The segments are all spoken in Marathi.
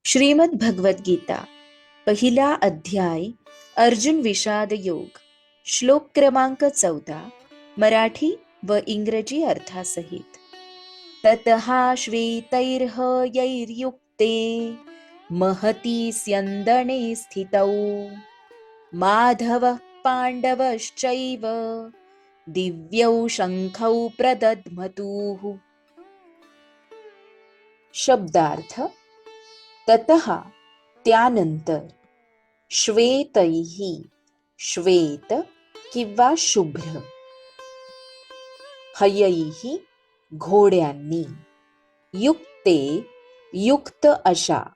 श्रीमद भगवत गीता पहिला अध्याय अर्जुन विषाद योग श्लोक क्रमांक 14 मराठी व इंग्रजी अर्थासहित। ततः श्वेतैर्हयैर्युक्ते महती स्यन्दने स्थितौ माधवः पाण्डवश्चैव दिव्यौ शंखौ प्रदध्मतुः। शब्दार्थ ततः त्यानंतर, श्वेतैहि श्वेत किंवा शुभ्र, हयैहि घोड्यांनी, युक्ते युक्त अशा,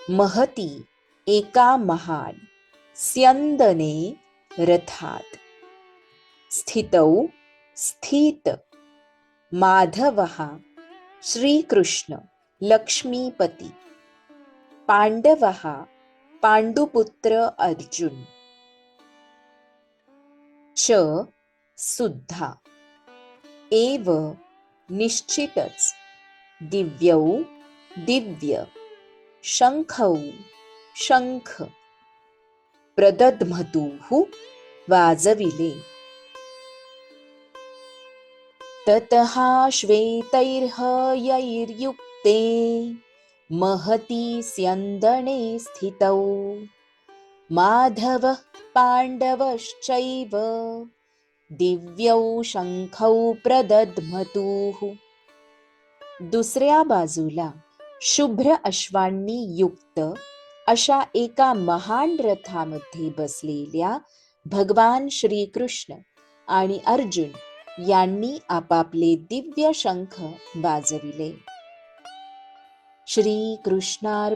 महती एका महान, स्यन्दने रथात, स्थितौ स्थित, माधवः श्रीकृष्ण लक्ष्मीपती, पांडवः पांडुपुत्र अर्जुन, च सुद्धा, एव निश्चितच, दिव्यौ दिव्य, शंखौ शंख, प्रदध्मतुः वाजविले। ततः श्वेतैर्हयैर्युक्ते महती स्यन्दने स्थितौ माधवः पाण्डवश्चैव दिव्यौ शंखौ प्रदध्मतुः। दुसऱ्या बाजूला शुभ्र अश्वांनी युक्त अशा एका महान रथामध्ये बसलेल्या भगवान श्रीकृष्ण आणि अर्जुन यांनी आपापले दिव्य शंख वाजविले। श्रीकृष्णार्पणस्तु।